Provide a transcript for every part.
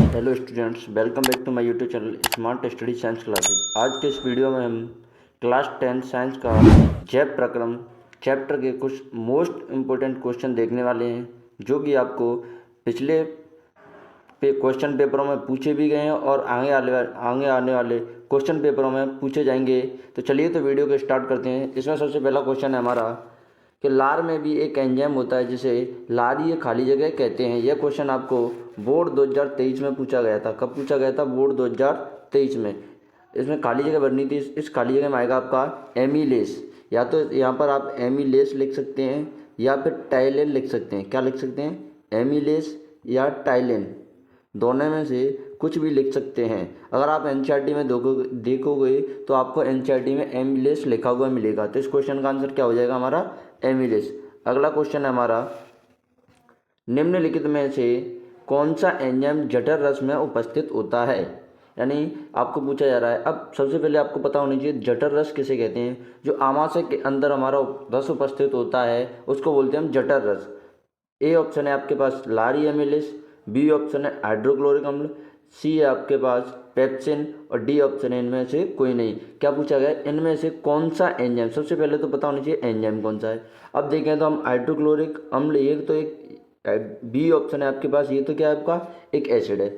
Hello students, welcome back to my YouTube channel Smart Study Science Classes. आज के इस video में हम क्लास 10 साइंस का जैव प्रक्रम चैप्टर के कुछ मोस्ट इम्पोर्टेंट क्वेश्चन देखने वाले हैं, जो कि आपको पिछले क्वेश्चन पेपरों में पूछे भी गए हैं और आगे आने वाले क्वेश्चन पेपरों में पूछे जाएंगे। तो चलिए तो वीडियो को स्टार्ट करते हैं। इसमें सबसे पहला क्वेश्चन है हमारा कि लार में भी एक एंजाइम होता है जिसे लारीय खाली जगह कहते हैं। यह क्वेश्चन आपको बोर्ड 2023 में पूछा गया था। कब पूछा गया था? बोर्ड 2023 में। इसमें खाली जगह भरनी थी। इस खाली जगह में आएगा आपका एमिलेस। या तो यहाँ पर आप एमिलेस लिख सकते हैं या फिर टाइलेन लिख सकते हैं। क्या लिख सकते हैं? एमिलेस या टाइलेन, दोनों में से कुछ भी लिख सकते हैं। अगर आप एनसीईआरटी में देखोगे तो आपको एनसीईआरटी में एमिलेस लिखा हुआ मिलेगा। तो इस क्वेश्चन का आंसर क्या हो जाएगा हमारा? एमिलेस। अगला क्वेश्चन है हमारा, निम्नलिखित में से कौन सा एंजाइम जठर रस में उपस्थित होता है? यानी आपको पूछा जा रहा है। अब सबसे पहले आपको पता होना चाहिए जठर रस किसे कहते हैं। जो आमाशय के अंदर हमारा रस उपस्थित होता है उसको बोलते हैं हम जठर रस। ए ऑप्शन है आपके पास लारी एमिलेस, बी ऑप्शन है हाइड्रोक्लोरिक अम्ल, सी है आपके पास पेप्सिन और डी ऑप्शन है इनमें से कोई नहीं। क्या पूछा गया? इनमें से कौन सा एंजाइम, सबसे पहले तो पता होना चाहिए एंजाइम कौन सा है। अब देखें तो हम हाइड्रोक्लोरिक अम्ल, ये तो एक बी ऑप्शन है आपके पास, ये तो क्या है आपका एक एसिड है।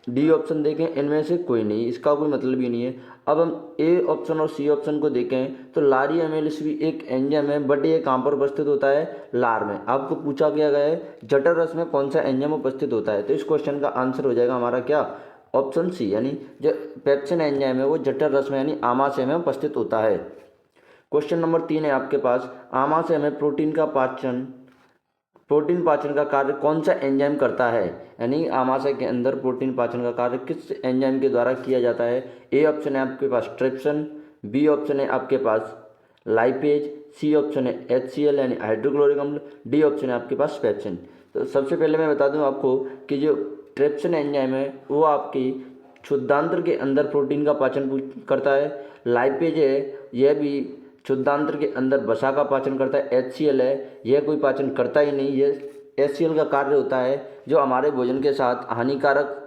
डी ऑप्शन देखें, इनमें से कोई नहीं, इसका कोई मतलब ही नहीं है। अब हम ए ऑप्शन और सी ऑप्शन को देखें तो लारी एमिलेस भी एक एंजाइम है, बट ये कहाँ पर उपस्थित होता है? लार में। आपको पूछा गया है जठर रस में कौन सा एंजाइम उपस्थित होता है। तो इस क्वेश्चन का आंसर हो जाएगा हमारा क्या? ऑप्शन सी, यानी जो पेप्सिन एंजाइम है वो जठर रस में यानी आमाशय में उपस्थित होता है। क्वेश्चन नंबर 3 है आपके पास, आमाशय में प्रोटीन पाचन का कार्य कौन सा एंजाइम करता है? यानी आमाशय के अंदर प्रोटीन पाचन का कार्य किस एंजाइम के द्वारा किया जाता है? ए ऑप्शन है आपके पास ट्रिप्सिन, बी ऑप्शन है आपके पास लाइपेज, सी ऑप्शन है HCl यानी हाइड्रोक्लोरिक अम्ल, डी ऑप्शन है आपके पास पेप्सिन। तो सबसे पहले मैं बता दूं आपको कि जो ट्रिप्सिन एंजाइम है वो आपकी क्षुद्रांत्र के अंदर प्रोटीन का पाचन करता है। लाइपेज है, यह भी क्षुद्रांत्र के अंदर वसा का पाचन करता है। HCl है, यह कोई पाचन करता ही नहीं। यह HCl का कार्य होता है जो हमारे भोजन के साथ हानिकारक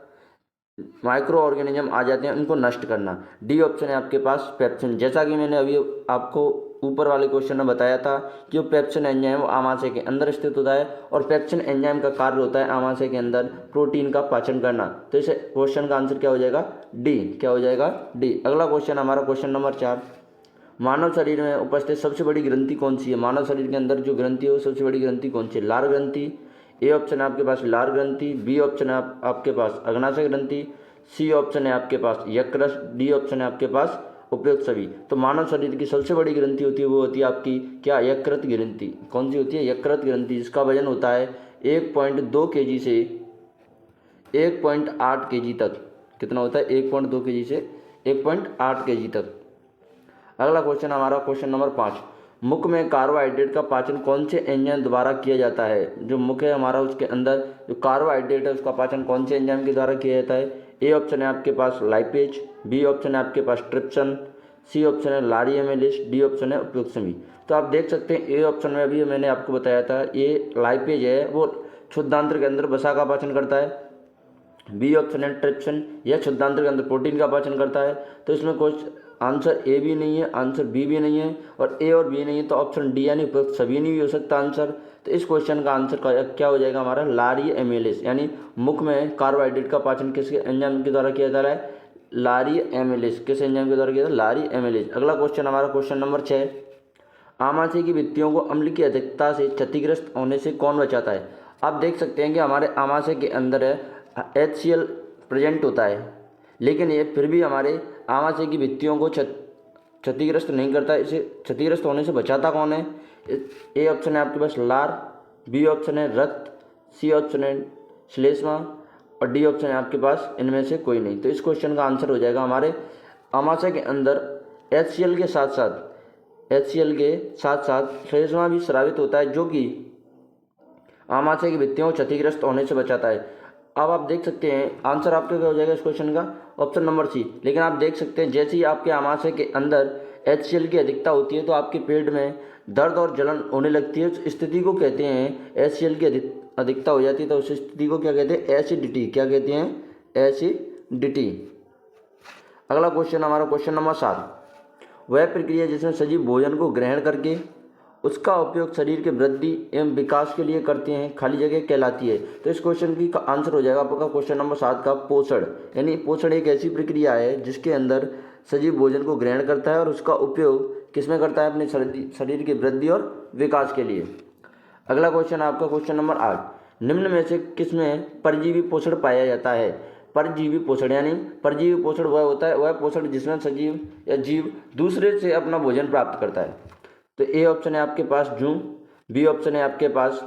माइक्रो ऑर्गेनिज्म आ जाते हैं उनको नष्ट करना। डी ऑप्शन है आपके पास पेप्सिन। जैसा कि मैंने अभी आपको ऊपर वाले क्वेश्चन में बताया था कि जो पेप्सिन एंजाइम वो आमाशय के अंदर स्थित होता है और पेप्सिन एंजाइम का कार्य होता है आमाशय के अंदर प्रोटीन का पाचन करना। तो इस क्वेश्चन का आंसर क्या हो जाएगा? डी। क्या हो जाएगा? डी। अगला क्वेश्चन हमारा क्वेश्चन नंबर 4, मानव शरीर में उपस्थित सबसे बड़ी ग्रंथि कौन सी है? मानव शरीर के अंदर जो ग्रंथि है वो सबसे बड़ी ग्रंथि कौन सी है? लार ग्रंथि। ए ऑप्शन है आपके पास लार ग्रंथि, बी ऑप्शन है आपके पास अग्नाशय ग्रंथि, सी ऑप्शन है आपके पास यकृत, डी ऑप्शन है आपके पास उपयुक्त सभी। तो मानव शरीर की सबसे बड़ी ग्रंथि होती है वो होती है आपकी क्या? यकृत ग्रंथि। कौन सी होती है? यकृत ग्रंथि, जिसका वजन होता है 1.2 kg से 1.8 kg तक। कितना होता है? 1.2 kg से 1.8 kg तक। अगला क्वेश्चन हमारा क्वेश्चन नंबर 5, मुख में कार्बोहाइड्रेट का पाचन कौन से एंजाइम द्वारा किया जाता है? जो मुख है हमारा उसके अंदर जो कार्बोहाइड्रेट है उसका पाचन कौन से एंजाइम के द्वारा किया जाता है? ए ऑप्शन है आपके पास लाइपेज, बी ऑप्शन है आपके पास ट्रिप्सिन, सी ऑप्शन है लारी एमिलेस, डी ऑप्शन है उपयुक्त सभी। तो आप देख सकते हैं ए ऑप्शन में अभी मैंने आपको बताया था ये लाइपेज है वो क्षुद्रांत्र के अंदर वसा का पाचन करता है। बी ऑप्शन है ट्रिप्सिन, यह क्षुद्रांत्र के अंदर प्रोटीन का पाचन करता है। तो इसमें कुछ आंसर ए भी नहीं है, आंसर बी भी नहीं है और ए और बी नहीं है, तो ऑप्शन डी यानी उपयुक्त सभी नहीं भी हो सकता आंसर। तो इस क्वेश्चन का आंसर क्या हो जाएगा हमारा? लारी एमिलेस। यानी मुख में कार्बोहाइड्रेट का पाचन किस एंजाइम के द्वारा किया जा रहा है? लारी एमिलेस। किस एंजाइम के द्वारा किया जा रहा है? लारी एमिलेस। अगला क्वेश्चन हमारा क्वेश्चन नंबर 6, आमाशय की भित्तियों को अम्ल की अधिकता से क्षतिग्रस्त होने से कौन बचाता है? आप देख सकते हैं कि हमारे आमाशय के अंदर HCl प्रेजेंट होता है, लेकिन ये फिर भी हमारे आमाशय की भित्तियों को क्षतिग्रस्त नहीं करता। इसे क्षतिग्रस्त होने से बचाता कौन है? ए ऑप्शन है आपके पास लार, बी ऑप्शन है रक्त, सी ऑप्शन है श्लेष्मा और डी ऑप्शन है आपके पास इनमें से कोई नहीं। तो इस क्वेश्चन का आंसर हो जाएगा हमारे आमाशय के अंदर HCl के साथ साथ श्लेष्मा भी स्रावित होता है, जो कि आमाशय की भित्तियों को क्षतिग्रस्त होने से बचाता है। अब आप देख सकते हैं आंसर आपका क्या हो जाएगा इस क्वेश्चन का? Option number C. लेकिन आप देख सकते हैं जैसे ही आपके आमाशय के अंदर HCl की अधिकता होती है तो आपके पेट में दर्द और जलन होने लगती है। उस स्थिति को कहते हैं HCl की अधिकता हो जाती है तो उस स्थिति को क्या कहते हैं? एसिडिटी। क्या कहते हैं? एसिडिटी। अगला क्वेश्चन हमारा क्वेश्चन नंबर 7, वह प्रक्रिया जिसमें सजीव भोजन को ग्रहण करके उसका उपयोग शरीर के वृद्धि एवं विकास के लिए करते हैं, खाली जगह कहलाती है। तो इस क्वेश्चन की आंसर हो जाएगा आपका क्वेश्चन नंबर 7 का पोषण। यानी पोषण एक ऐसी प्रक्रिया है जिसके अंदर सजीव भोजन को ग्रहण करता है और उसका उपयोग किसमें करता है, अपने शरीर की वृद्धि और विकास के लिए। अगला क्वेश्चन आपका क्वेश्चन नंबर 8, निम्न में से किसमें परजीवी पोषण पाया जाता है। परजीवी पोषण यानी परजीवी पोषण वह होता है, वह पोषण जिसमें सजीव या जीव दूसरे से अपना भोजन प्राप्त करता है। तो ए ऑप्शन है आपके पास जूं, बी ऑप्शन है आपके पास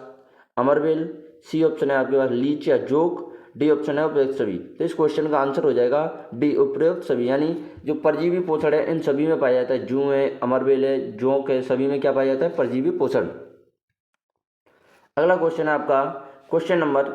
अमरवेल, सी ऑप्शन है आपके पास लीच या जोक, डी ऑप्शन है उपयुक्त सभी। तो इस क्वेश्चन का आंसर हो जाएगा डी उपयुक्त सभी। यानी जो परजीवी पोषण है इन सभी में पाया जाता है, जूं है, अमरवेल है, जोक है, सभी में क्या पाया जाता है, परजीवी पोषण। अगला क्वेश्चन है आपका क्वेश्चन नंबर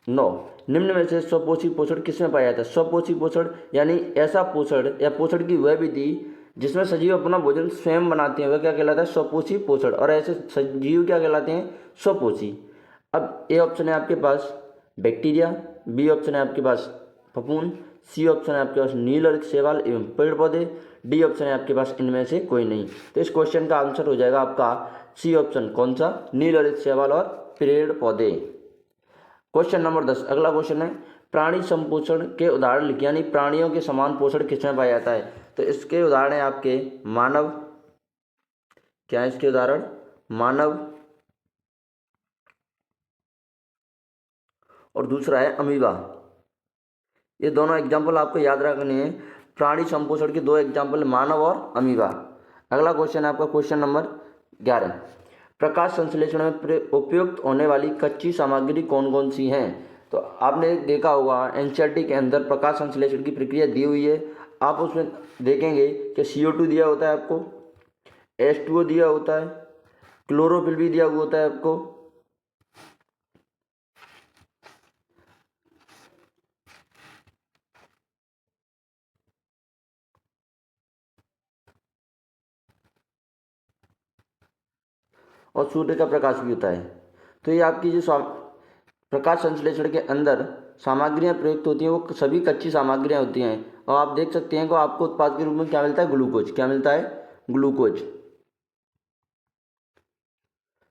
9, निम्न में से स्वपोषी पोषण किसमें पाया जाता है। स्वपोषी पोषण यानी ऐसा पोषण या पोषण की वह विधि जिसमें सजीव अपना भोजन स्वयं बनाते हैं, वह क्या कहलाता है, स्वपोषी पोषण। और ऐसे सजीव क्या कहलाते हैं, स्वपोषी। अब ए ऑप्शन है आपके पास बैक्टीरिया, बी ऑप्शन है आपके पास फफूंद, सी ऑप्शन है आपके पास नीलहरित शैवाल एवं पेड़ पौधे, डी ऑप्शन है आपके पास इनमें से कोई नहीं। तो इस क्वेश्चन का आंसर हो जाएगा आपका सी ऑप्शन, कौन सा, नीलहरित शैवाल और पेड़ पौधे। क्वेश्चन नंबर 10, अगला क्वेश्चन है प्राणी संपोषण के उदाहरण लिखिए। यानी प्राणियों के समान पोषण किसमें पाया जाता है। तो इसके उदाहरण है आपके मानव, क्या है इसके उदाहरण, मानव, और दूसरा है अमीबा। ये दोनों एग्जाम्पल आपको याद रखने हैं, प्राणी संपोषण के दो एग्जाम्पल मानव और अमीबा। अगला क्वेश्चन है आपका क्वेश्चन नंबर 11, प्रकाश संश्लेषण में उपयुक्त होने वाली कच्ची सामग्री कौन कौन सी हैं। तो आपने देखा होगा एनसीईआरटी के अंदर प्रकाश संश्लेषण की प्रक्रिया दी हुई है। आप उसमें देखेंगे कि CO2 दिया होता है आपको, H2O दिया होता है, क्लोरोफिल भी दिया हुआ होता है आपको, और सूर्य का प्रकाश भी होता है। तो ये आपकी जो प्रकाश संश्लेषण के अंदर सामग्रियां प्रयुक्त होती हैं वो सभी कच्ची सामग्रियां होती हैं। और आप देख सकते हैं कि आपको उत्पाद के रूप में क्या मिलता है, ग्लूकोज। क्या मिलता है, ग्लूकोज।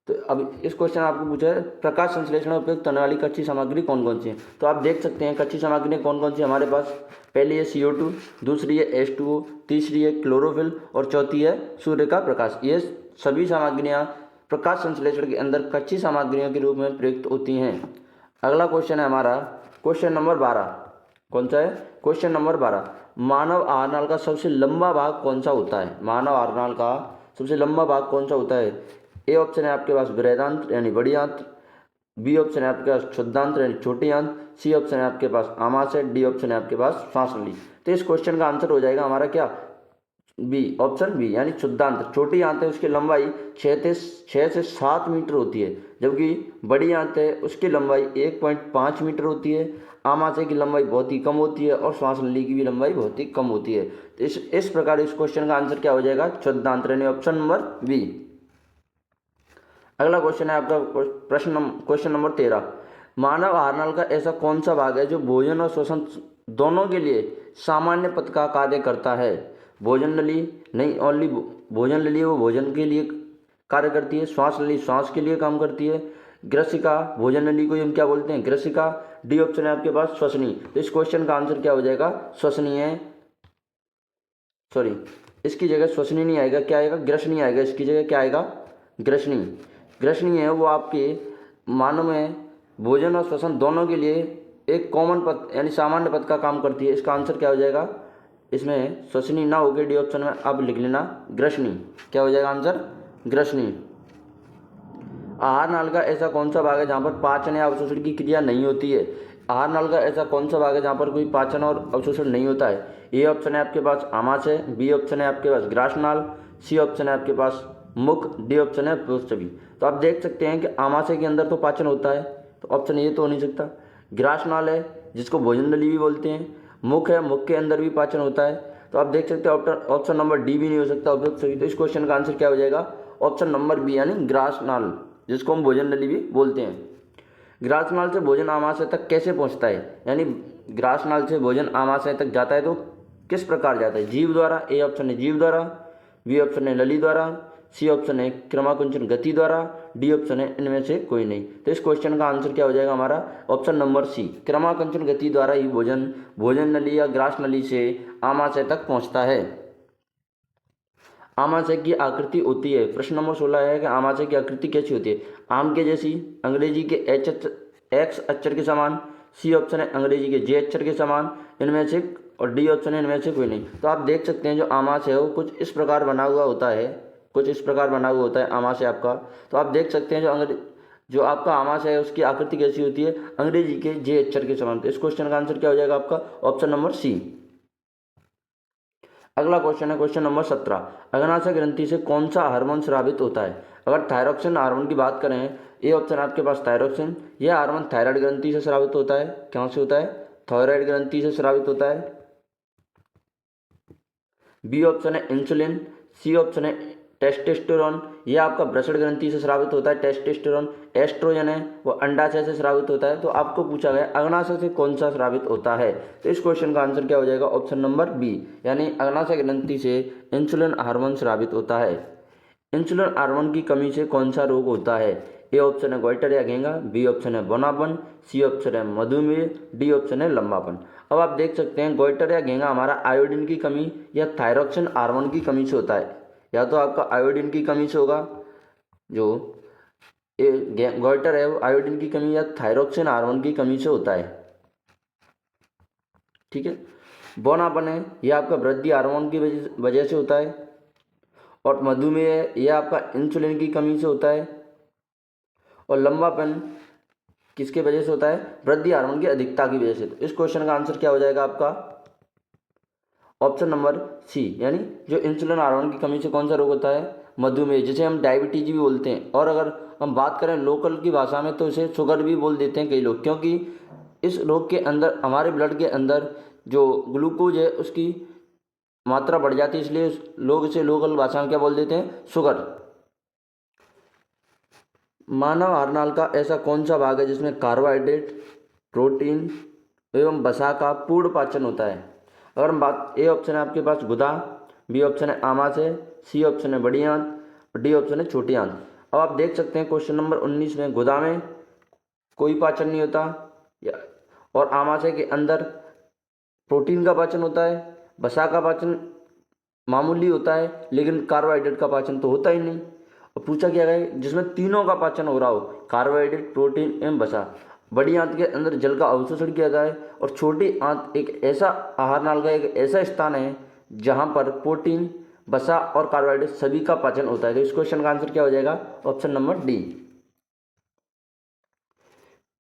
तो अब इस क्वेश्चन आपको पूछा है प्रकाश संश्लेषण में उपयुक्त होने वाली कच्ची सामग्री कौन कौन सी है। तो आप देख सकते हैं कच्ची सामग्रियाँ कौन कौन सी हमारे पास, पहली है CO2, दूसरी है H2O, तीसरी है क्लोरोफिल और चौथी है सूर्य का प्रकाश। ये सभी सामग्रियाँ प्रकाश संश्लेषण के अंदर कच्ची सामग्रियों के रूप में प्रयुक्त होती हैं। अगला क्वेश्चन है हमारा क्वेश्चन नंबर 12, कौन सा है, क्वेश्चन नंबर 12, मानव आहार नाल का सबसे लंबा भाग कौन सा होता है। मानव आहार नाल का सबसे लंबा भाग कौन सा होता है। ए ऑप्शन है आपके पास बृहदांत्र यानी बड़ी आंत, बी ऑप्शन है आपके पास क्षुद्रांत्र यानी छोटी आंत, सी ऑप्शन है आपके पास आमाशय, डी ऑप्शन है आपके पास श्वास नली। तो इस क्वेश्चन का आंसर हो जाएगा हमारा क्या, बी, ऑप्शन बी, यानी क्षुद्रांत्र। छोटी आंत है उसकी लंबाई 6 से 7 मीटर होती है, जबकि बड़ी आंत है उसकी लंबाई 1.5 मीटर होती है। आमाशय की लंबाई बहुत ही कम होती है और श्वास नली की भी लंबाई बहुत ही कम होती है। तो इस प्रकार इस क्वेश्चन का आंसर क्या हो जाएगा, क्षुद्रांत्र, यानी ऑप्शन नंबर बी। अगला क्वेश्चन है आपका क्वेश्चन नंबर 13, मानव आहार नाल का ऐसा कौन सा भाग है जो भोजन और श्वसन दोनों के लिए सामान्य पथ का कार्य करता है। भोजन नली नहीं, ओनली भोजन नली वो भोजन के लिए कार्य करती है, श्वास नली श्वास के लिए काम करती है, ग्रसिका भोजन नली को हम क्या बोलते हैं, ग्रसिका। डी ऑप्शन है आपके पास श्वसनी। तो इस क्वेश्चन का आंसर क्या हो जाएगा, श्वसनी है, सॉरी इसकी जगह श्वसनी नहीं आएगा, क्या आएगा, ग्रसनी आएगा। इसकी जगह क्या आएगा, ग्रसनी। ग्रसनी है वो आपके मानव में भोजन और श्वसन दोनों के लिए एक कॉमन पथ यानी सामान्य पथ का काम करती है। इसका आंसर क्या हो जाएगा, इसमें श्वसनी ना होकर डी ऑप्शन में अब लिख लेना ग्रसनी। क्या हो जाएगा आंसर, ग्रसनी। आहार नाल का ऐसा कौन सा भाग है जहाँ पर पाचन या अवशोषण की क्रिया नहीं होती है। आहार नाल का ऐसा कौन सा भाग है जहाँ पर कोई पाचन और अवशोषण नहीं होता है। ए ऑप्शन है आपके पास आमाशय, बी ऑप्शन है आपके पास ग्रासनाल, सी ऑप्शन है आपके पास मुख, डी ऑप्शन है प्रोष्ठभी। तो आप देख सकते हैं कि आमाशय के अंदर तो पाचन होता है, तो ऑप्शन ये तो हो नहीं सकता। ग्रासनाल है जिसको भोजन नली भी बोलते हैं, मुख है, मुख के अंदर भी पाचन होता है। तो आप देख सकते हैं ऑप्शन नंबर डी भी नहीं हो सकता उपयुक्त सभी। तो इस क्वेश्चन का आंसर क्या हो जाएगा, ऑप्शन नंबर बी, यानी ग्रासनाल जिसको हम भोजन नली भी बोलते हैं। ग्रासनाल से भोजन आमाशय तक कैसे पहुंचता है, यानी ग्रासनाल से भोजन आमाशय तक जाता है तो किस प्रकार जाता है? जीव द्वारा, ए ऑप्शन है जीव द्वारा, बी ऑप्शन है नली द्वारा, सी ऑप्शन है क्रमाकुंचन गति द्वारा, डी ऑप्शन है इनमें से कोई नहीं। तो इस क्वेश्चन का आंसर क्या हो जाएगा हमारा? ऑप्शन नंबर सी, क्रमाकुंचन गति द्वारा ही भोजन नली या ग्रास नली से आमाशय तक पहुंचता है। आमाशय की आकृति होती है, प्रश्न नंबर 16 है कि आमाशय की आकृति कैसी होती है? आम के जैसी, अंग्रेजी के एक्स अक्षर के समान, सी ऑप्शन है अंग्रेजी के जे अक्षर के समान, इनमें से, और डी ऑप्शन है इनमें से कोई नहीं। तो आप देख सकते हैं जो आमाशय है वो कुछ इस प्रकार बना हुआ होता है, कुछ इस प्रकार बना हुआ होता है आमाशय आपका। तो आप देख सकते हैं जो आपका आमाशय है उसकी आकृति कैसी होती है? अंग्रेजी के जे अक्षर के समान। तो इस क्वेश्चन का आंसर क्या हो जाएगा आपका? Option number C. अगला क्वेश्चन है क्वेश्चन नंबर 17, अग्नाशय ग्रंथि से कौन सा हार्मोन स्रावित होता है? अगर थायरोक्सिन हार्मोन की बात करें, ये ऑप्शन आपके पास थायरोक्सिन, यह हार्मोन थायराइड ग्रंथि से स्रावित होता है। कहाँ से होता है? थायराइड ग्रंथि से स्रावित होता है। बी ऑप्शन है इंसुलिन, सी ऑप्शन है टेस्टोस्टेरोन, यह आपका वृषण ग्रंथि से स्रावित होता है। टेस्टोस्टेरोन एस्ट्रोजन है, वो अंडाशय से स्रावित होता है। तो आपको पूछा गया अग्नाशय से कौन सा स्रावित होता है, तो इस क्वेश्चन का आंसर क्या हो जाएगा? ऑप्शन नंबर बी, यानी अग्नाशय ग्रंथि से इंसुलिन हार्मोन स्रावित होता है। इंसुलिन हार्मोन की कमी से कौन सा रोग होता है? ए ऑप्शन है गोइटर या घेंगा, बी ऑप्शन है बौनापन, सी ऑप्शन है मधुमेह, डी ऑप्शन है लंबापन। अब आप देख सकते हैं गोइटर या घेंगा हमारा आयोडीन की कमी या थायरोक्सिन हार्मोन की कमी से होता है। या तो आपका आयोडीन की कमी से होगा, जो गोइटर है वो आयोडीन की कमी या थायरोक्सिन हार्मोन की कमी से होता है। ठीक है। बौनापन है यह आपका वृद्धि हार्मोन की वजह से होता है। और मधुमेह यह आपका इंसुलिन की कमी से होता है। और लंबापन किसके वजह से होता है? वृद्धि हार्मोन की अधिकता की वजह से। तो इस क्वेश्चन का आंसर क्या हो जाएगा आपका? ऑप्शन नंबर सी, यानी जो इंसुलिन हार्मोन की कमी से कौन सा रोग होता है? मधुमेह, जिसे हम डायबिटीज भी बोलते हैं। और अगर हम बात करें लोकल की भाषा में तो इसे शुगर भी बोल देते हैं कई लोग, क्योंकि इस रोग के अंदर हमारे ब्लड के अंदर जो ग्लूकोज है उसकी मात्रा बढ़ जाती है, इसलिए लोग इसे लोकल भाषा में क्या बोल देते हैं? शुगर। मानव आहारनाल का ऐसा कौन सा भाग है जिसमें कार्बोहाइड्रेट, प्रोटीन एवं वसा का पूर्ण पाचन होता है? अगर हम बात, ए ऑप्शन है आपके पास गुदा, बी ऑप्शन है आमाशय, सी ऑप्शन है बड़ी आंत, और डी ऑप्शन है छोटी आंत। अब आप देख सकते हैं क्वेश्चन नंबर 19 में गुदा में कोई पाचन नहीं होता, और आमाशय के अंदर प्रोटीन का पाचन होता है, वसा का पाचन मामूली होता है, लेकिन कार्बोहाइड्रेट का पाचन तो होता ही नहीं। और पूछा क्या गया जिसमें तीनों का पाचन हो रहा हो, कार्बोहाइड्रेट, प्रोटीन एवं वसा। बड़ी आंत के अंदर जल का अवशोषण किया जाए, और छोटी आंत एक ऐसा आहार नाल का एक ऐसा स्थान है जहां पर प्रोटीन, वसा और कार्बोहाइड्रेट सभी का पाचन होता है। तो इस क्वेश्चन का आंसर क्या हो जाएगा? Option number D.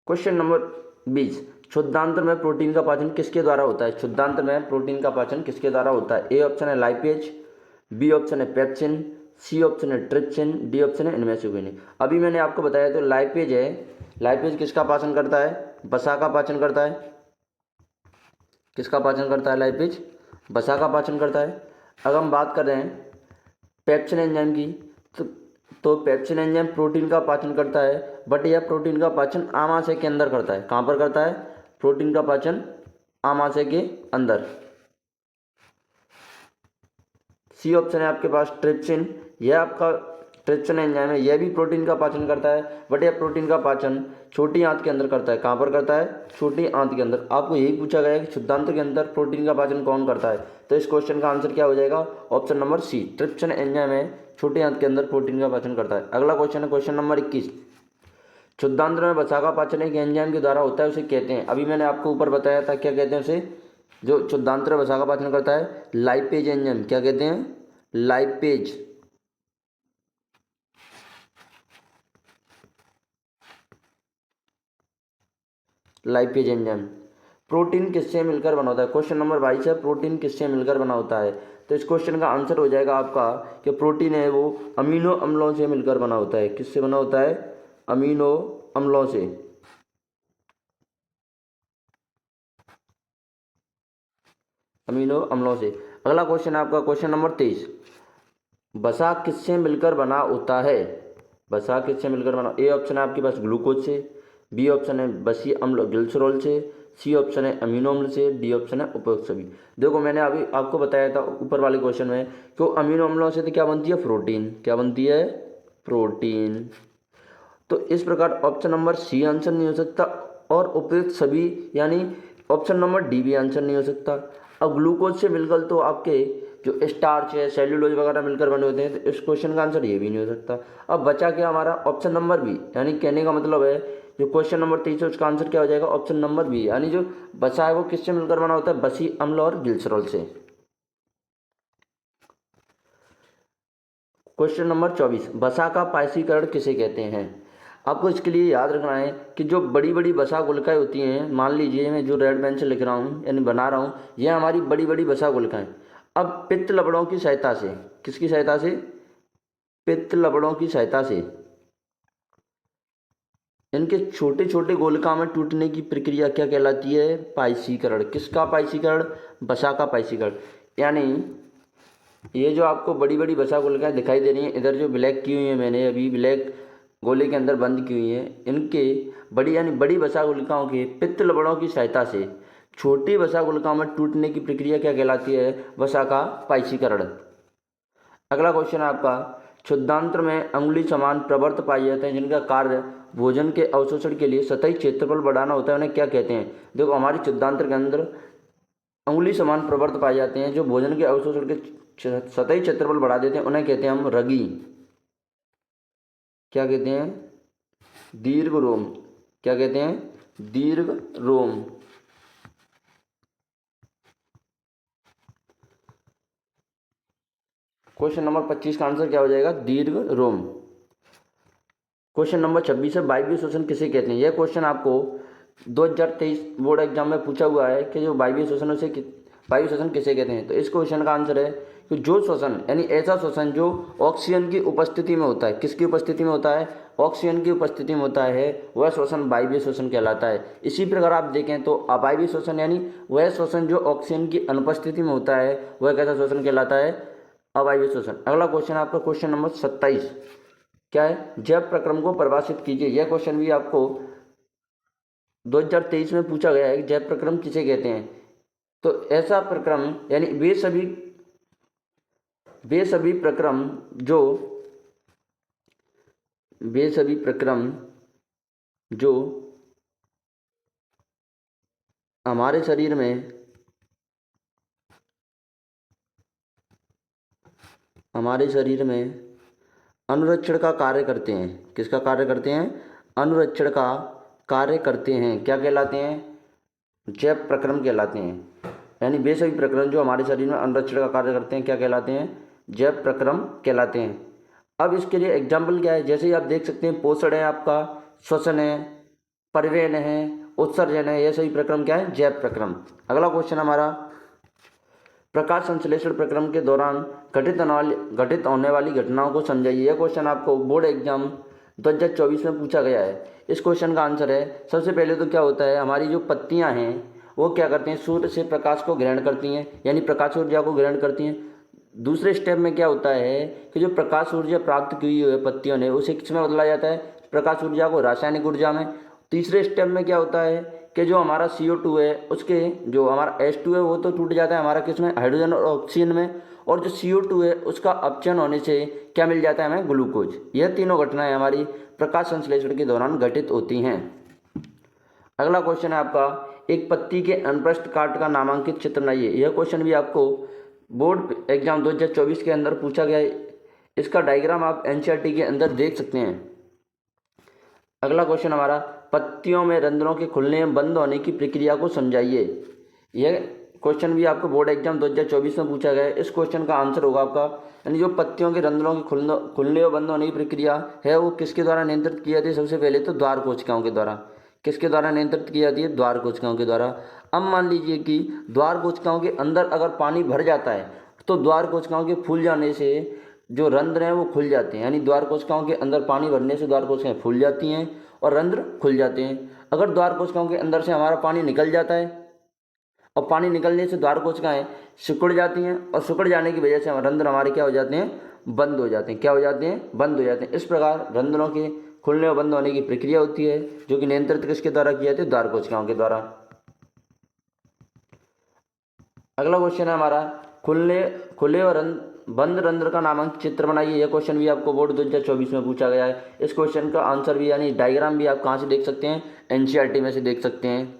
Question number 20, शुद्धांत्र में प्रोटीन का पाचन किसके द्वारा होता है? शुद्धांत्र में प्रोटीन का पाचन किसके द्वारा होता है? ए ऑप्शन है लाइपेज, बी ऑप्शन है पेप्सिन, सी ऑप्शन है ट्रिप्सिन, डी ऑप्शन है इनमें से कोई नहीं। अभी मैंने आपको बताया तो लाइपेज है, लाइपेज किसका पाचन करता है? वसा का पाचन करता है। किसका पाचन करता है लाइपेज? वसा का पाचन करता है। अगर हम बात कर रहे हैं पेप्सिन एंजाइम की, तो पेप्सिन एंजाइम प्रोटीन का पाचन करता है, बट यह प्रोटीन का पाचन आमाशय के अंदर करता है। कहाँ पर करता है? प्रोटीन का पाचन आमाशय के अंदर। सी ऑप्शन है आपके पास ट्रिप्सिन, यह आपका ट्रिप्सिन एंजाइम है, यह भी प्रोटीन का पाचन करता है, बट यह प्रोटीन का पाचन छोटी आंत के अंदर करता है। कहाँ पर करता है? छोटी आंत के अंदर। आपको यही पूछा गया है कि शुद्धांत के अंदर प्रोटीन का पाचन कौन करता है, तो इस क्वेश्चन का आंसर क्या हो जाएगा? Option number C, trypsin enzyme है, छोटी आंत के अंदर प्रोटीन का पाचन करता है। अगला क्वेश्चन है क्वेश्चन नंबर 21, शुद्धांत में वसा का पाचन एक एंजाइम के द्वारा होता है, उसे कहते हैं, अभी मैंने आपको ऊपर बताया था क्या कहते हैं उसे, जो शुद्धांत में वसा का पाचन करता है, लाइपेज एंजाइम। क्या कहते हैं? लाइपेज। Lipase enzyme. प्रोटीन किससे मिलकर बना होता है? क्वेश्चन नंबर 22 है, प्रोटीन किससे मिलकर बना होता है? तो इस क्वेश्चन का आंसर हो जाएगा आपका कि प्रोटीन है वो अमीनो अम्लों से मिलकर बना होता है। किससे बना होता है? अमीनो अम्लों से। अमीनो अम्लों से। अगला क्वेश्चन है आपका क्वेश्चन नंबर 23, वसा किससे मिलकर बना होता है? वसा किससे मिलकर बना? ए ऑप्शन है आपके पास ग्लूकोज से, बी ऑप्शन है बसी अम्ल ग्लिसरॉल से, सी ऑप्शन है अमीनो अम्ल से, डी ऑप्शन है उपयुक्त सभी। देखो मैंने अभी आपको बताया था ऊपर वाले क्वेश्चन में कि अमीनो अम्लों से तो क्या बनती है, प्रोटीन। क्या बनती है, प्रोटीन। तो इस प्रकार ऑप्शन नंबर सी आंसर नहीं हो सकता और उपयुक्त सभी यानी ऑप्शन नंबर डी भी आंसर नहीं हो सकता। अब ग्लूकोज से मिलकर तो आपके जो स्टार्च है, सेल्यूलोज वगैरह मिलकर बने होते हैं, तो इस क्वेश्चन का आंसर ये भी नहीं हो सकता। अब बचा क्या हमारा, ऑप्शन नंबर बी। यानी कहने का मतलब है जो क्वेश्चन नंबर 23 है उसका आंसर क्या हो जाएगा, ऑप्शन नंबर बी। यानी जो बचा है वो किससे मिलकर बना होता है, बसी अम्ल और ग्लिसरॉल से। क्वेश्चन नंबर 24, वसा का पायसीकरण किसे कहते हैं। आपको इसके लिए याद रखना है कि जो बड़ी बड़ी वसा गुलिकाएं होती हैं, मान लीजिए मैं जो रेड पेन से लिख रहा हूँ यानी बना रहा हूँ, यह हमारी बड़ी बड़ी वसा गुलिकाएं अब पित्त लवणों की सहायता से, किसकी सहायता से, पित्त लवणों की सहायता से इनके छोटे छोटे गोलिका में टूटने की प्रक्रिया क्या कहलाती है, पायसीकरण। किसका पायसीकरण, वसा का पायसीकरण। यानी ये जो आपको बड़ी बड़ी वसा गुलिकाएं दिखाई दे रही हैं, इधर जो ब्लैक की हुई है मैंने अभी ब्लैक गोले के अंदर बंद की हुई है, इनके बड़ी यानी बड़ी वसा गुलिकाओं के पित्त लवणों की सहायता से छोटी वसा गुलिकाओं में टूटने की प्रक्रिया क्या कहलाती है, वसा का पायसीकरण। अगला क्वेश्चन है आपका, क्षुद्रांत्र में अंगुली समान प्रवर्त पाए जाते हैं जिनका कार्य भोजन के अवशोषण के लिए सतही क्षेत्रफल बढ़ाना होता है, उन्हें क्या कहते हैं। देखो हमारी क्षुद्रांत्र के अंदर अंगुली समान प्रवर्त पाए जाते हैं जो भोजन के अवशोषण के सतही क्षेत्रफल बढ़ा देते हैं, उन्हें कहते हैं हम रगी। क्या कहते हैं, दीर्घ रोम। क्या कहते हैं, दीर्घ रोम। क्वेश्चन नंबर 25 का आंसर क्या हो जाएगा, दीर्घ रोम। क्वेश्चन नंबर 26 है, वायवीय श्वसन किसे कहते हैं। यह क्वेश्चन आपको 2023 बोर्ड एग्जाम में पूछा हुआ है कि जो वायवीय श्वसन किसे कहते हैं। तो इस क्वेश्चन का आंसर है कि जो श्वसन यानी ऐसा श्वसन जो ऑक्सीजन की उपस्थिति में होता है, किसकी उपस्थिति में होता है, ऑक्सीजन की उपस्थिति में होता है, वह श्वसन वायवीय श्वसन कहलाता है। इसी प्रकार आप देखें तो अवायवीय श्वसन यानी वह श्वसन जो ऑक्सीजन की अनुपस्थिति में होता है, वह कैसा श्वसन कहलाता है, अवायवीय श्वसन। अगला क्वेश्चन आपका क्वेश्चन नंबर 27 क्या है, जैव प्रक्रम को परिभाषित कीजिए। यह क्वेश्चन भी आपको 2023 में पूछा गया है, जैव प्रक्रम किसे कहते हैं। तो ऐसा प्रक्रम यानी वे सभी प्रक्रम जो हमारे शरीर में अनुरक्षण का कार्य करते हैं। किसका कार्य करते हैं, अनुरक्षण का कार्य करते हैं, क्या कहलाते हैं, जैव प्रक्रम कहलाते हैं। यानी वे सभी प्रक्रम जो हमारे शरीर में अनुरक्षण का कार्य करते हैं क्या कहलाते हैं, जैव प्रक्रम कहलाते हैं। अब इसके लिए एग्जाम्पल क्या है, जैसे ही आप देख सकते हैं पोषण है आपका, श्वसन है, परिवहन है, उत्सर्जन है, ये सभी प्रक्रम क्या है, जैव प्रक्रम। अगला क्वेश्चन हमारा, प्रकाश संश्लेषण प्रक्रम के दौरान घटित होने वाली घटनाओं को समझाइए। यह क्वेश्चन आपको बोर्ड एग्जाम 2024 में पूछा गया है। इस क्वेश्चन का आंसर है, सबसे पहले तो क्या होता है, हमारी जो पत्तियां हैं वो क्या करते हैं, सूर्य से प्रकाश को ग्रहण करती हैं यानी प्रकाश ऊर्जा को ग्रहण करती हैं। दूसरे स्टेप में क्या होता है कि जो प्रकाश ऊर्जा प्राप्त की हुई है पत्तियों ने, उसे किसमें बदला जाता है, प्रकाश ऊर्जा को रासायनिक ऊर्जा में। तीसरे स्टेप में क्या होता है कि जो हमारा CO2 है उसके जो हमारा H2 है वो तो टूट जाता है हमारा किसमें, हाइड्रोजन और ऑक्सीजन में, और जो CO2 है उसका अपचयन होने से क्या मिल जाता है हमें, ग्लूकोज। यह तीनों घटनाएं हमारी प्रकाश संश्लेषण के दौरान घटित होती हैं। अगला क्वेश्चन है आपका, एक पत्ती के अनुप्रस्थ काट का नामांकित चित्र बनाइए। यह क्वेश्चन भी आपको बोर्ड एग्जाम 2024 के अंदर पूछा गया है। इसका डायग्राम आप NCERT के अंदर देख सकते हैं। अगला क्वेश्चन हमारा, पत्तियों में रंध्रों के खुलने एवं बंद होने की प्रक्रिया को समझाइए। यह क्वेश्चन भी आपको बोर्ड एग्जाम 2024 में पूछा गया है। इस क्वेश्चन का आंसर होगा आपका, यानी जो पत्तियों के रंध्रों के खुलने और बंद होने की प्रक्रिया है वो किसके द्वारा नियंत्रित की जाती है, सबसे पहले तो द्वार कोशिकाओं के द्वारा। किसके द्वारा नियंत्रित की जाती है, द्वार कोशिकाओं के द्वारा। अब मान लीजिए कि द्वार कोशिकाओं के अंदर अगर पानी भर जाता है तो द्वार कोशिकाओं के फूल जाने से जो रंध्र हैं वो खुल जाते हैं, यानी द्वार कोशिकाओं के अंदर पानी भरने से द्वार कोशिकाएं फूल जाती हैं और रंध्र खुल जाते हैं। अगर द्वार कोशिकाओं के अंदर से हमारा पानी निकल जाता है और पानी निकलने से द्वार कोशिकाएं सिकुड़ जाती हैं और सिकुड़ जाने की वजह से रंध्र हमारे क्या हो जाते हैं, बंद हो जाते हैं। क्या हो जाते हैं, बंद हो जाते हैं। इस प्रकार रंध्रों के खुलने और बंद होने की प्रक्रिया होती है, जो कि नियंत्रित किसके द्वारा किया जाती है? द्वार कोशिकाओं के द्वारा। अगला क्वेश्चन है हमारा, खुले और बंद रंध्र का नामांकित चित्र बनाइए। यह क्वेश्चन भी आपको बोर्ड 2024 में पूछा गया है। इस क्वेश्चन का आंसर भी यानी डायग्राम भी आप कहाँ से देख सकते हैं? एनसीईआरटी में से देख सकते हैं।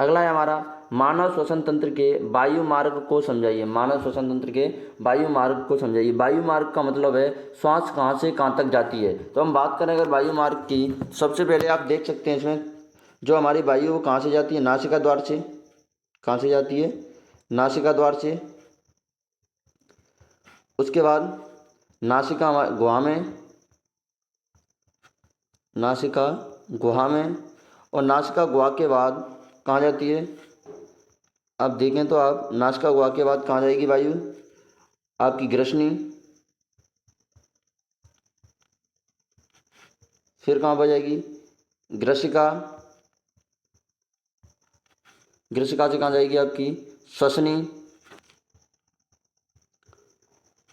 अगला है हमारा, मानव श्वसन तंत्र के वायु मार्ग को समझाइए। मानव श्वसन तंत्र के वायु मार्ग को समझाइए। वायु मार्ग का मतलब है श्वास कहाँ से कहाँ तक जाती है। तो हम बात करें अगर वायु मार्ग की, सबसे पहले आप देख सकते हैं इसमें जो हमारी वायु वो कहाँ से जाती है? नासिका द्वार से। कहाँ से जाती है? नासिका द्वार से। उसके बाद नासिका गुहा में, नासिका गुहा में, और नासिका गुहा के बाद कहाँ जाती है? आप देखें तो आप नासिका गुहा के बाद कहाँ जाएगी वायु? आपकी ग्रसनी, फिर कहाँ पर जाएगी? ग्रसिका, ग्रसिका से कहाँ जाएगी? आपकी श्वसनी।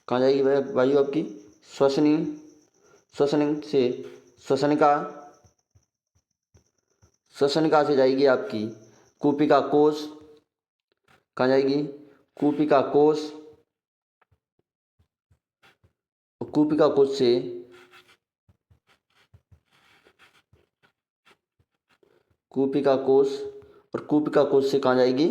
कहाँ जाएगी वायु? आपकी श्वसनी। श्वसनी से श्वसनिका, श्वसनिका से जाएगी आपकी कूपिका कोश। कहाँ जाएगी? कूपिका कोश। कूपिका कोश से कूपिका कोश, और कूपिका कोश से कहाँ जाएगी?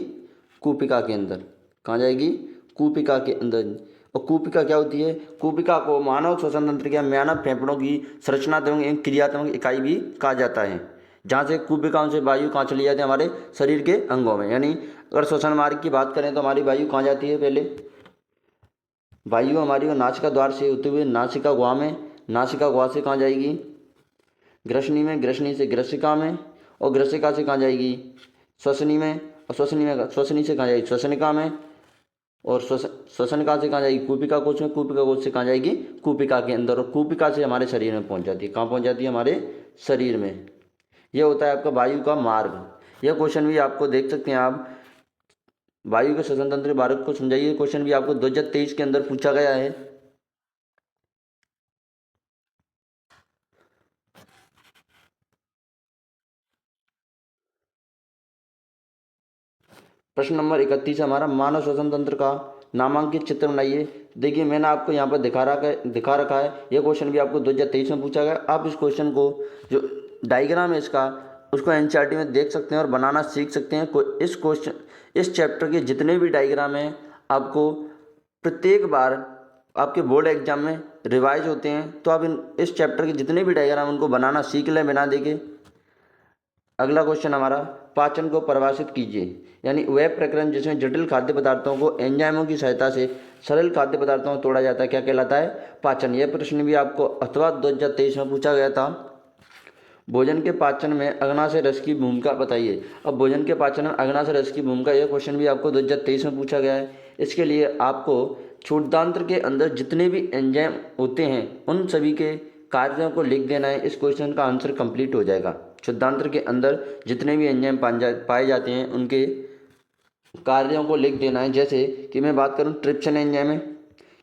कूपिका के अंदर। कहाँ जाएगी? कूपिका के अंदर। और कूपिका क्या होती है? कूपिका को मानव श्वसन तंत्र के मानव फेफड़ों की संरचनात्मक एवं क्रियात्मक इकाई भी कहा जाता है, जहाँ से कूपिकाओं से वायु कहाँ चली जाती है? हमारे शरीर के अंगों में। यानी अगर श्वसन मार्ग की बात करें तो हमारी वायु कहाँ जाती है? पहले वायु हमारी नासिका द्वार से होते हुए नासिका गुहा में, नासिका गुहा से कहाँ जाएगी? ग्रसनी में, ग्रसनी से ग्रसिका में, और ग्रसिका से कहाँ जाएगी? श्वसनी में, और श्वसनी से कहाँ जाएगी? श्वसनिका में, और श्वसनिका से कहाँ जाएगी? कूपिका कोश में, कूपिका कोश से कहाँ जाएगी? कूपिका के अंदर, और कूपिका से हमारे शरीर में पहुँच जाती है। कहाँ पहुँच जाती है? हमारे शरीर में। यह होता है आपका वायु का मार्ग। यह क्वेश्चन भी आपको देख सकते हैं आप, वायु के श्वसन तंत्र के मार्ग को समझाइए। क्वेश्चन भी आपको 2023 के अंदर पूछा गया है। प्रश्न नंबर 31 हमारा, मानव श्वसन तंत्र का नामांकित चित्र बनाइए। देखिए मैंने आपको यहाँ पर दिखा रखा है। यह क्वेश्चन भी आपको 2023 में पूछा गया। आप इस क्वेश्चन को, जो डायग्राम है इसका, उसको एनसीईआरटी में देख सकते हैं और बनाना सीख सकते हैं। इस चैप्टर के जितने भी डायग्राम हैं आपको प्रत्येक बार आपके बोर्ड एग्जाम में रिवाइज होते हैं, तो आप इस चैप्टर के जितने भी डायग्राम उनको बनाना सीख लें बिना देखे। अगला क्वेश्चन हमारा, पाचन को परिभाषित कीजिए। यानी वह प्रक्रम जिसमें जटिल खाद्य पदार्थों को एंजाइमों की सहायता से सरल खाद्य पदार्थों में तोड़ा जाता है, क्या कहलाता है? पाचन। यह प्रश्न भी आपको अथवा 2023 में पूछा गया था। भोजन के पाचन में अग्नाशय रस की भूमिका बताइए। अब भोजन के पाचन में अग्नाशय रस की भूमिका, यह क्वेश्चन भी आपको 2023 में पूछा गया है। इसके लिए आपको क्षुद्रांत्र के अंदर जितने भी एंजाइम होते हैं उन सभी के कार्यों को लिख देना है। इस क्वेश्चन का आंसर कंप्लीट हो जाएगा। क्षुद्रांत्र के अंदर जितने भी एंजाइम पाए जाते हैं उनके कार्यों को लिख देना है। जैसे कि मैं बात करूं, ट्रिप्सिन एंजाइम है,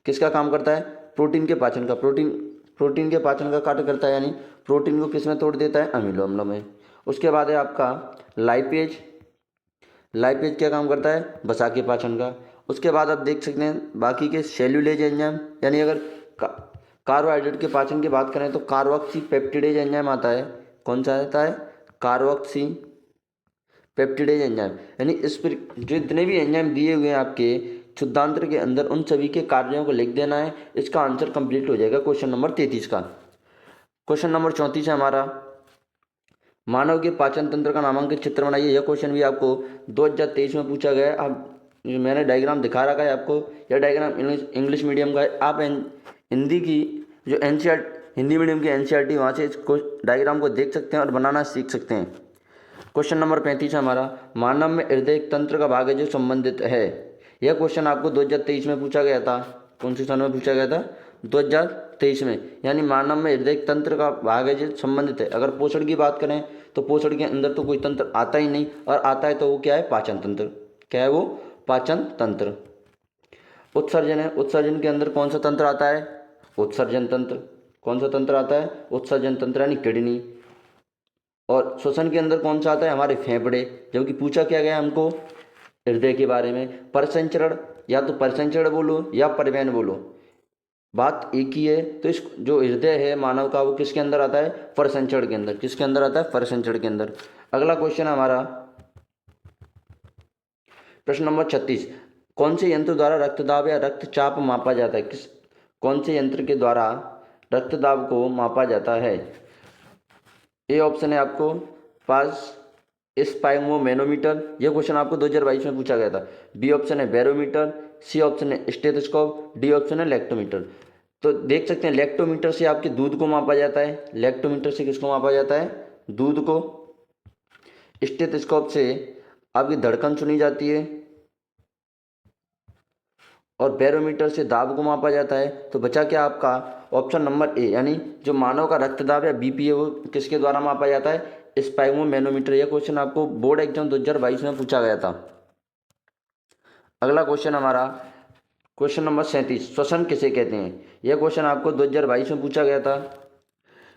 किसका काम करता है? प्रोटीन के पाचन का। प्रोटीन के पाचन का कार्य करता है, यानी प्रोटीन को किस में तोड़ देता है? अमीनो अम्लों में। उसके बाद है आपका लाइपेज। लाइपेज क्या काम करता है? वसा के पाचन का। उसके बाद आप देख सकते हैं बाकी के सेल्यूलेज एंजाइम, यानी अगर कार्बोहाइड्रेट के पाचन की बात करें तो कार्बोक्सी पेप्टिडेज एंजाइम आता है। कौन सा आता है? Carboxy peptidase enzyme. यानी इस पर जितने भी एंजाइम दिए हुए हैं आपके क्षुद्रांत्र के अंदर, उन सभी के कार्यों को लिख देना है। इसका आंसर कंप्लीट हो जाएगा क्वेश्चन नंबर 33 का। क्वेश्चन नंबर 34 है हमारा, मानव के पाचन तंत्र का नामांकित चित्र बनाइए। यह क्वेश्चन भी आपको 2023 में पूछा गया है। अब मैंने डायग्राम दिखा रखा है आपको। यह डायग्राम इंग्लिश मीडियम का है। आप हिंदी की जो हिंदी मीडियम की एनसीईआरटी, वहाँ से इसको डायग्राम को देख सकते हैं और बनाना सीख सकते हैं। क्वेश्चन नंबर 35 है हमारा, मानव में हृदय तंत्र का भाग है जो संबंधित है। यह क्वेश्चन आपको 2023 में पूछा गया था। कौन से सन में पूछा गया था? 2023 में। यानी मानव में हृदय तंत्र का भाग है जो संबंधित है। अगर पोषण की बात करें तो पोषण के अंदर तो कोई तंत्र आता ही नहीं, और आता है तो वो क्या है? पाचन तंत्र। क्या है वो? पाचन तंत्र। उत्सर्जन है। उत्सर्जन के अंदर कौन सा तंत्र आता है? उत्सर्जन तंत्र। कौन सा तंत्र आता है? उत्सर्जन तंत्र यानी किडनी। और श्वसन के अंदर कौन सा आता है? हमारे फेफड़े। जबकि पूछा क्या गया हमको? हृदय के बारे में। परिसंचरण, या तो परिसंचरण बोलो या परिवहन बोलो, बात एक ही है। तो इस जो हृदय है मानव का, वो किसके अंदर आता है? परिसंचरण के अंदर। किसके अंदर आता है? परिसंचरण के अंदर। अगला क्वेश्चन है हमारा प्रश्न नंबर 36। कौन से यंत्र द्वारा रक्तदाब या रक्तचाप मापा जाता है? कौन से यंत्र के द्वारा रक्तदाब को मापा जाता है? ए ऑप्शन है आपको पास स्पाइमोमेनोमीटर, यह क्वेश्चन आपको 2022 में पूछा गया था। बी ऑप्शन है बैरोमीटर, सी ऑप्शन है स्टेथोस्कोप, डी ऑप्शन है लैक्टोमीटर। तो देख सकते हैं लैक्टोमीटर से आपके दूध को मापा जाता है। लैक्टोमीटर से किसको मापा जाता है? दूध को। स्टेथोस्कोप से आपकी धड़कन सुनी जाती है और बैरोमीटर से दाब को मापा जाता है। तो बचा क्या आपका? ऑप्शन नंबर ए, यानी जो मानव का रक्तदाब या बीपी है वो किसके द्वारा मापा जाता है? स्पाइमोमेनोमीटर। यह क्वेश्चन आपको बोर्ड एग्जाम 2022 में पूछा गया था। अगला क्वेश्चन हमारा क्वेश्चन नंबर 37। श्वसन किसे कहते हैं? यह क्वेश्चन आपको 2022 में पूछा गया था।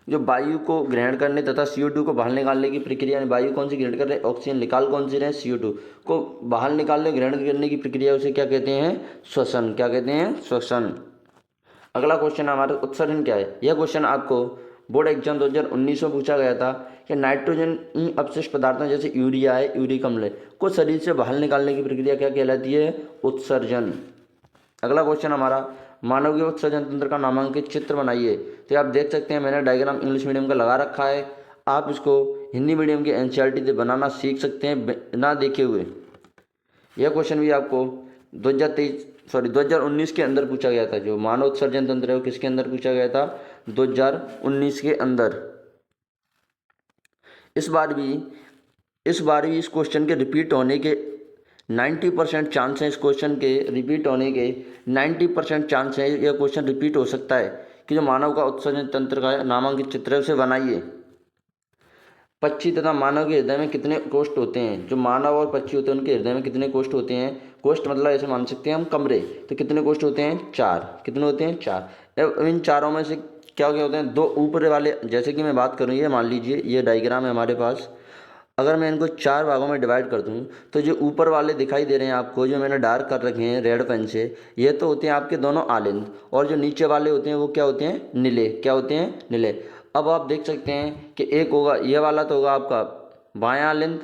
जो वायु को ग्रहण करने तथा CO2 को बाहर निकालने की प्रक्रिया, यानी वायु कौन सी ग्रहण कर रहे हैं? ऑक्सीजन। निकाल कौन सी रहे हैं? CO2 को बाहर निकालने ग्रहण करने की प्रक्रिया, उसे क्या कहते हैं? श्वसन। क्या कहते हैं? श्वसन। अगला क्वेश्चन हमारा उत्सर्जन क्या है? यह क्वेश्चन आपको बोर्ड एग्जाम 2019 में पूछा गया था कि नाइट्रोजन अपशिष्ट पदार्थों जैसे यूरिया है, यूरिक अम्ल है, को शरीर से बाहर निकालने की प्रक्रिया क्या कहलाती है? उत्सर्जन। अगला क्वेश्चन हमारा मानव के उत्सर्जन तंत्र का नामांकित चित्र बनाइए। तो आप देख सकते हैं मैंने डायग्राम इंग्लिश मीडियम का लगा रखा है। आप इसको हिंदी मीडियम के NCERT से बनाना सीख सकते हैं बिना देखे हुए। यह क्वेश्चन भी आपको 2019 के अंदर पूछा गया था। जो मानव उत्सर्जन तंत्र है वो किसके अंदर पूछा गया था? 2019 के अंदर। इस बार भी इस क्वेश्चन के रिपीट होने के 90% चांस है। इस क्वेश्चन के रिपीट होने के 90% चांस है। यह क्वेश्चन रिपीट हो सकता है कि जो मानव का उत्सर्जन तंत्र का नामांकित चित्र है उसे बनाइए। पक्षी तथा मानव के हृदय में कितने कोष्ठ होते हैं? जो मानव और पक्षी होते हैं उनके हृदय में कितने कोष्ठ होते हैं? कोष्ठ मतलब ऐसे मान सकते हैं हम कमरे। तो कितने कोष्ठ होते हैं? 4। कितने होते हैं? 4। इन चारों में से क्या क्या होते हैं? 2 ऊपर वाले, जैसे कि मैं बात करूँ, ये मान लीजिए ये डायग्राम है हमारे पास। अगर मैं इनको 4 भागों में डिवाइड कर दूँ तो जो ऊपर वाले दिखाई दे रहे हैं आपको, जो मैंने डार्क कर रखे हैं रेड पेन से, ये तो होते हैं आपके दोनों आलिंद। और जो नीचे वाले होते हैं वो क्या होते हैं? नीले। क्या होते हैं? नीले। अब आप देख सकते हैं कि एक होगा, ये वाला तो होगा आपका बायां आलिंद,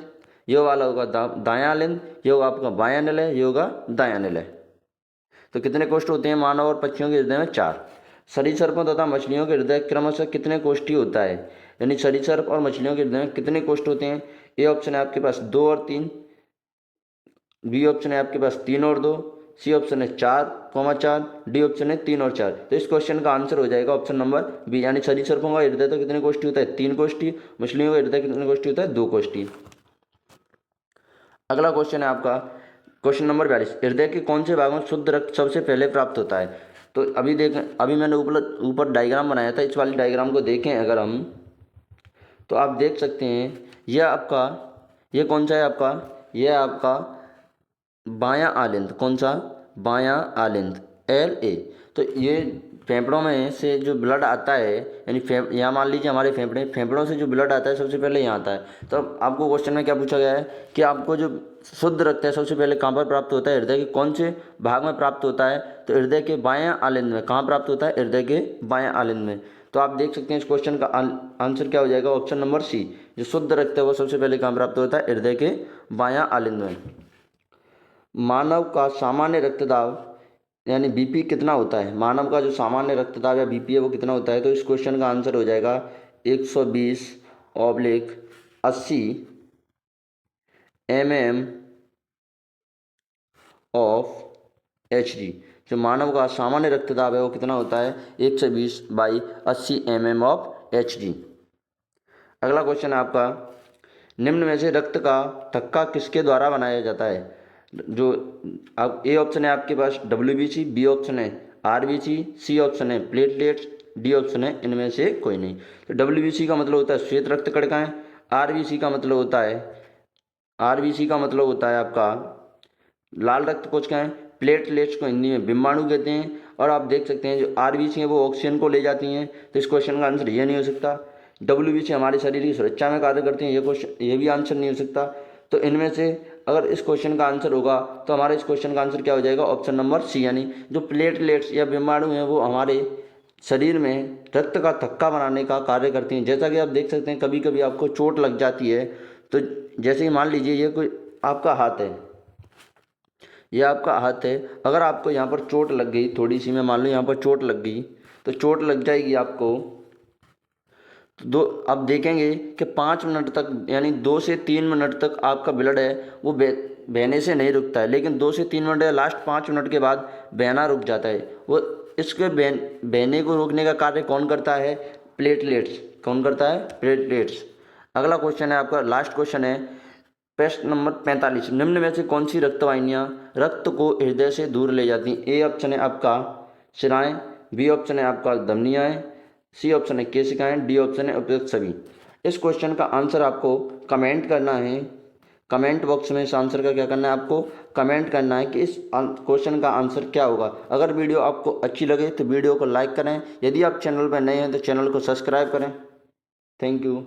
ये वाला होगा दायां आलिंद, ये होगा आपका बायां निलय, ये होगा दायां निलय। तो कितने कोष्ठ होते हैं मानव और पक्षियों के हृदय में? 4। सरीसृपों तथा मछलियों के हृदय क्रमशः कितने कोष्ठी होता है? यानी सरीसृप और मछलियों के हृदय में कितने कोष्ठ होते हैं? ए ऑप्शन है आपके पास 2 और 3, बी ऑप्शन है आपके पास 3 और 2, सी ऑप्शन है 4,4, डी ऑप्शन है 3 और 4। तो इस क्वेश्चन का आंसर हो जाएगा ऑप्शन नंबर बी, यानी सरीसृपों का हृदय तो कितने कोष्ठी होता है? 3 कोष्ठी। मछलियों का हृदय कितने कोष्ठी होता है? 2 कोष्ठी। अगला क्वेश्चन है आपका क्वेश्चन नंबर 42। हृदय के कौन से भागों में शुद्ध रक्त सबसे पहले प्राप्त होता है? तो अभी मैंने ऊपर डायग्राम बनाया था, इस वाली डायग्राम को देखें अगर हम, तो आप देख सकते हैं ये कौन सा है आपका? यह है आपका बायां आलिंद। कौन सा? बायां आलिंद, LA। तो ये फेफड़ों में से जो ब्लड आता है, यानी यहाँ मान लीजिए हमारे फेफड़ों से जो ब्लड आता है सबसे पहले यहाँ आता है। तो आपको क्वेश्चन में क्या पूछा गया है कि आपको जो शुद्ध रक्त है सबसे पहले कहाँ पर प्राप्त होता है? हृदय के कौन से भाग में प्राप्त होता है? तो हृदय के बायां आलिंद में। कहाँ प्राप्त होता है? हृदय के बायां आलिंद में। तो आप देख सकते हैं इस क्वेश्चन का आंसर क्या हो जाएगा? Option number C. जो शुद्ध रक्त है वो सबसे पहले कहाँ प्राप्त होता है? हृदय के बायां आलिंद में। मानव का सामान्य रक्तदाब यानी बीपी कितना होता है? मानव का जो सामान्य रक्तदाब या बीपी है वो कितना होता है? तो इस क्वेश्चन का आंसर हो जाएगा 120/80 mm/Hg। जो मानव का सामान्य रक्तदाब है वो कितना होता है? 120/80 mm/Hg। अगला क्वेश्चन है आपका, निम्न में से रक्त का थक्का किसके द्वारा बनाया जाता है? जो आप ए ऑप्शन है आपके पास WBC, बी ऑप्शन है RBC, सी ऑप्शन है प्लेटलेट्स, डी ऑप्शन है इनमें से कोई नहीं। तो WBC का मतलब होता है श्वेत रक्त कणिकाएं, RBC का मतलब होता है आपका लाल रक्त कोशिकाएं, प्लेटलेट्स को हिंदी में बिम्बाणु कहते हैं। और आप देख सकते हैं जो आरबीसी हैं वो ऑक्सीजन को ले जाती हैं, तो इस क्वेश्चन का आंसर ये नहीं हो सकता। डब्ल्यूबीसी हमारे शरीर की सुरक्षा में कार्य करती हैं, ये भी आंसर नहीं हो सकता। तो इनमें से अगर इस क्वेश्चन का आंसर होगा तो हमारे इस क्वेश्चन का आंसर क्या हो जाएगा, ऑप्शन नंबर सी, यानी जो प्लेटलेट्स या बिम्बाणु हैं वो हमारे शरीर में रक्त का थक्का बनाने का कार्य करती हैं। जैसा कि आप देख सकते हैं कभी कभी आपको चोट लग जाती है, तो जैसे ही मान लीजिए ये कोई आपका हाथ है, ये आपका हाथ है, अगर आपको यहाँ पर चोट लग गई थोड़ी सी, मैं मान लो यहाँ पर चोट लग गई, तो चोट लग जाएगी आपको, तो दो अब देखेंगे कि 5 मिनट तक यानी 2 से 3 मिनट तक आपका ब्लड है वो बहने से नहीं रुकता है, लेकिन 2 से 3 मिनट या लास्ट 5 मिनट के बाद बहना रुक जाता है। वो इसके बहने को रोकने का कार्य कौन करता है, प्लेटलेट्स। कौन करता है, प्लेटलेट्स। अगला क्वेश्चन है आपका, लास्ट क्वेश्चन है, प्रश्न नंबर 45, निम्न में से कौन सी रक्तवाहिनियाँ रक्त को हृदय से दूर ले जाती हैं। ए ऑप्शन है आपका शिराएँ, बी ऑप्शन है आपका धमनियाँ, सी ऑप्शन है केशिकाएँ, डी ऑप्शन है उपयुक्त सभी। इस क्वेश्चन का आंसर आपको कमेंट करना है, कमेंट बॉक्स में इस आंसर का क्या करना है, आपको कमेंट करना है कि इस क्वेश्चन का आंसर क्या होगा। अगर वीडियो आपको अच्छी लगे तो वीडियो को लाइक करें, यदि आप चैनल पर नए हैं तो चैनल को सब्सक्राइब करें। Thank you.